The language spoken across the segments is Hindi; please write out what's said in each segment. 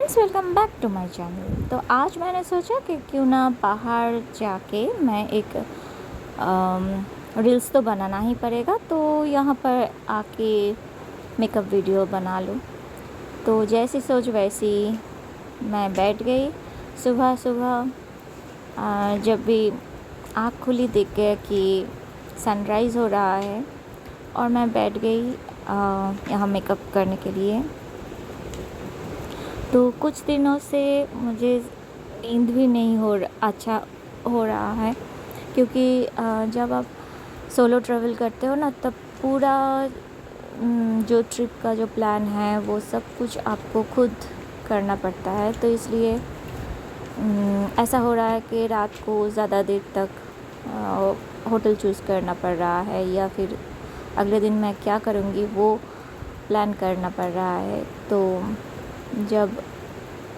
Friends, welcome back to my channel. तो आज मैंने सोचा कि क्यों ना बाहर जाके मैं एक रील्स तो बनाना ही पड़ेगा, तो यहाँ पर आके मेकअप वीडियो बना लूँ। तो जैसी सोच वैसी मैं बैठ गई। सुबह सुबह जब भी आँख खुली दिख गया कि सनराइज़ हो रहा है और मैं बैठ गई यहाँ मेकअप करने के लिए। तो कुछ दिनों से मुझे नींद भी नहीं अच्छा हो रहा है, क्योंकि जब आप सोलो ट्रैवल करते हो ना, तब पूरा जो ट्रिप का जो प्लान है वो सब कुछ आपको खुद करना पड़ता है। तो इसलिए ऐसा हो रहा है कि रात को ज़्यादा देर तक होटल चूज़ करना पड़ रहा है, या फिर अगले दिन मैं क्या करूँगी वो प्लान करना पड़ रहा है। तो जब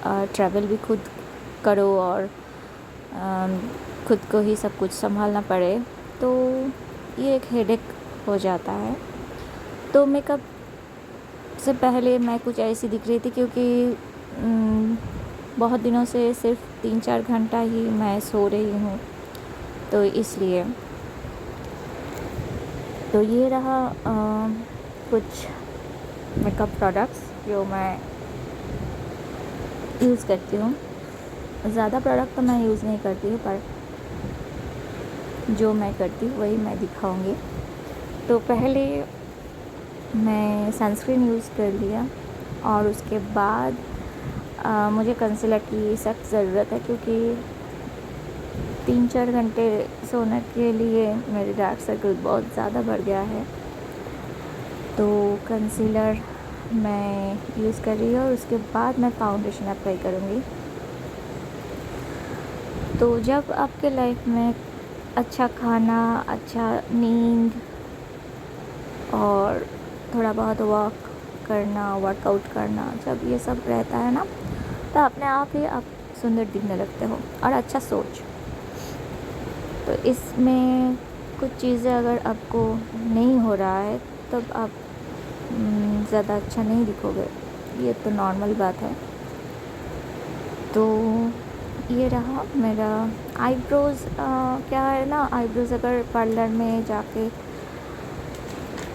ट्रैवल भी खुद करो और खुद को ही सब कुछ संभालना पड़े, तो ये एक हेडेक हो जाता है। तो मेकअप से पहले मैं कुछ ऐसी दिख रही थी, क्योंकि बहुत दिनों से सिर्फ 3-4 घंटा ही मैं सो रही हूँ, तो इसलिए तो ये रहा कुछ मेकअप प्रोडक्ट्स जो मैं यूज़ करती हूँ। ज़्यादा प्रोडक्ट तो मैं यूज़ नहीं करती हूँ, पर जो मैं करती हूँ वही मैं दिखाऊंगी। तो पहले मैं सनस्क्रीन यूज़ कर लिया, और उसके बाद मुझे कंसीलर की सख्त ज़रूरत है, क्योंकि 3-4 घंटे सोने के लिए मेरे डार्क सर्कल बहुत ज़्यादा बढ़ गया है। तो कंसीलर मैं यूज़ कर रही हूँ, और उसके बाद मैं फाउंडेशन अप्लाई करूँगी। तो जब आपके लाइफ में अच्छा खाना, अच्छा नींद और थोड़ा बहुत वॉक करना, वर्कआउट करना, जब ये सब रहता है ना, तो अपने आप ही आप सुंदर दिखने लगते हो, और अच्छा सोच। तो इसमें कुछ चीज़ें अगर आपको नहीं हो रहा है, तब आप ज़्यादा अच्छा नहीं दिखोगे, ये तो नॉर्मल बात है। तो ये रहा मेरा आईब्रोज़। क्या है ना, आईब्रोज़ अगर पार्लर में जाके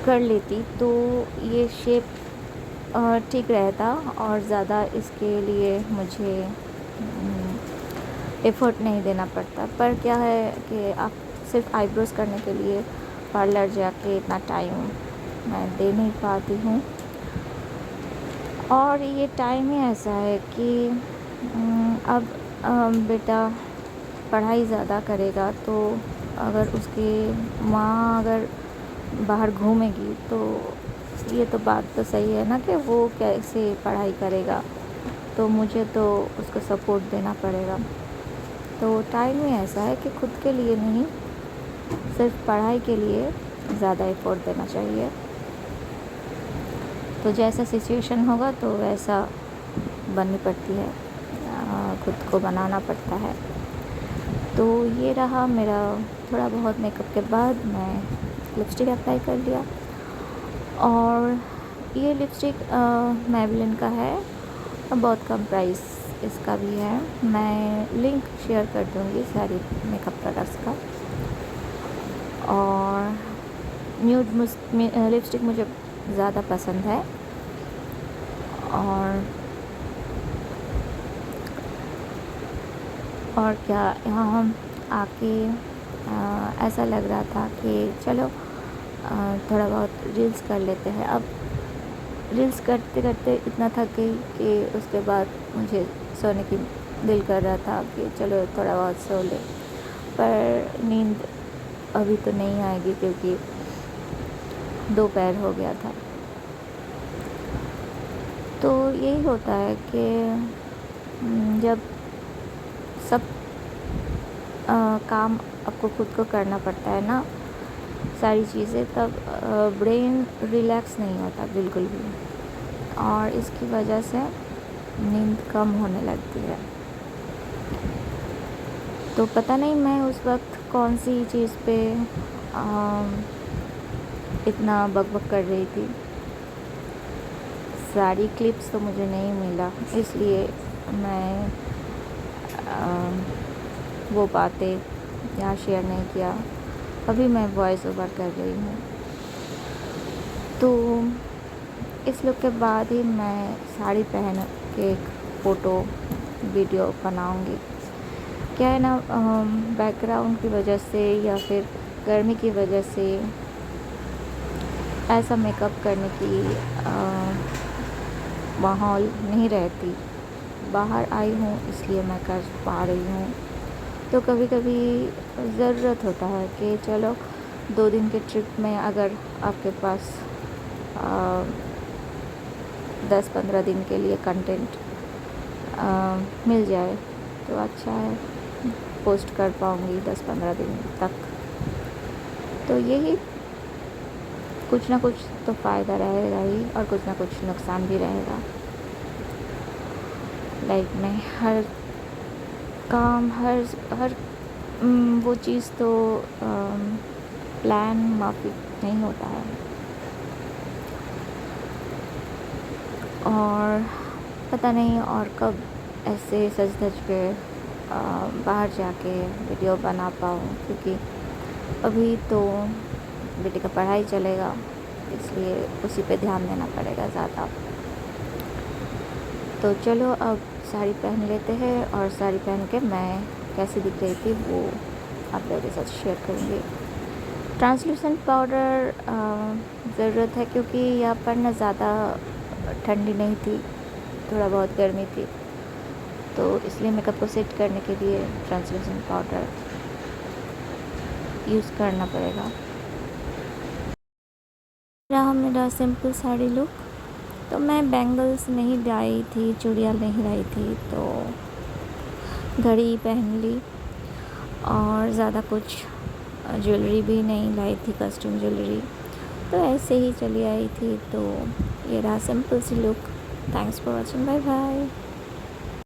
कर लेती तो ये शेप ठीक रहता, और ज़्यादा इसके लिए मुझे एफ़र्ट नहीं देना पड़ता। पर क्या है कि आप सिर्फ आईब्रोज़ करने के लिए पार्लर जाके इतना टाइम मैं दे नहीं पाती हूँ, और ये टाइम ही ऐसा है कि अब बेटा पढ़ाई ज़्यादा करेगा, तो अगर उसकी माँ अगर बाहर घूमेगी, तो ये तो बात तो सही है ना कि वो कैसे पढ़ाई करेगा, तो मुझे तो उसको सपोर्ट देना पड़ेगा। तो टाइम ही ऐसा है कि खुद के लिए नहीं, सिर्फ पढ़ाई के लिए ज़्यादा एफर्ट देना चाहिए। तो जैसा सिचुएशन होगा तो वैसा बननी पड़ती है, खुद को बनाना पड़ता है। तो ये रहा मेरा थोड़ा बहुत मेकअप के बाद मैं लिपस्टिक अप्लाई कर लिया, और ये लिपस्टिक मैबलिन का है, बहुत कम प्राइस इसका भी है। मैं लिंक शेयर कर दूँगी सारी मेकअप प्रोडक्ट्स का। और न्यूड लिपस्टिक मुझे ज़्यादा पसंद है, और क्या, यहाँ हम आके ऐसा लग रहा था कि चलो थोड़ा बहुत रील्स कर लेते हैं। अब रील्स करते करते इतना थक गई कि उसके बाद मुझे सोने की दिल कर रहा था कि चलो थोड़ा बहुत सो ले, पर नींद अभी तो नहीं आएगी, क्योंकि दोपहर हो गया था। तो यही होता है कि जब सब काम आपको खुद को करना पड़ता है ना, सारी चीज़ें, तब ब्रेन रिलैक्स नहीं होता बिल्कुल भी, और इसकी वजह से नींद कम होने लगती है। तो पता नहीं मैं उस वक्त कौन सी चीज़ पे इतना बकबक कर रही थी। सारी क्लिप्स तो मुझे नहीं मिला, इसलिए मैं वो बातें यहाँ शेयर नहीं किया। अभी मैं वॉइस ओवर कर रही हूँ, तो इस लुक के बाद ही मैं साड़ी पहन के एक फ़ोटो वीडियो बनाऊँगी। क्या है ना, बैकग्राउंड की वजह से या फिर गर्मी की वजह से ऐसा मेकअप करने की माहौल नहीं रहती। बाहर आई हूँ इसलिए मैं कर पा रही हूँ। तो कभी कभी ज़रूरत होता है कि चलो 2 दिन के ट्रिप में अगर आपके पास 10-15 दिन के लिए कंटेंट मिल जाए तो अच्छा है, पोस्ट कर पाऊँगी 10-15 दिन तक। तो यही कुछ ना कुछ तो फ़ायदा रहेगा ही और कुछ ना कुछ नुकसान भी रहेगा। लाइफ में हर काम हर वो चीज़ तो प्लान माफिक नहीं होता है। और पता नहीं और कब ऐसे सज धज के बाहर जाके वीडियो बना पाऊँ, क्योंकि अभी तो बेटे का पढ़ाई चलेगा, इसलिए उसी पे ध्यान देना पड़ेगा ज़्यादा। तो चलो अब साड़ी पहन लेते हैं और साड़ी पहन के मैं कैसी दिख रही थी वो आप लोगों के साथ शेयर करूँगी। ट्रांसलूसेंट पाउडर ज़रूरत है क्योंकि यहाँ पर ना ज़्यादा ठंडी नहीं थी, थोड़ा बहुत गर्मी थी, तो इसलिए मेकअप को सेट करने के लिए ट्रांसलूसेंट पाउडर यूज़ करना पड़ेगा। रहा मेरा सिंपल साड़ी लुक। तो मैं बैंगल्स नहीं लाई थी, चूड़ियाँ नहीं लाई थी, तो घड़ी पहन ली और ज़्यादा कुछ ज्वेलरी भी नहीं लाई थी, कस्टम ज्वेलरी, तो ऐसे ही चली आई थी। तो ये रहा सिंपल सी look. Thanks for watching, bye bye.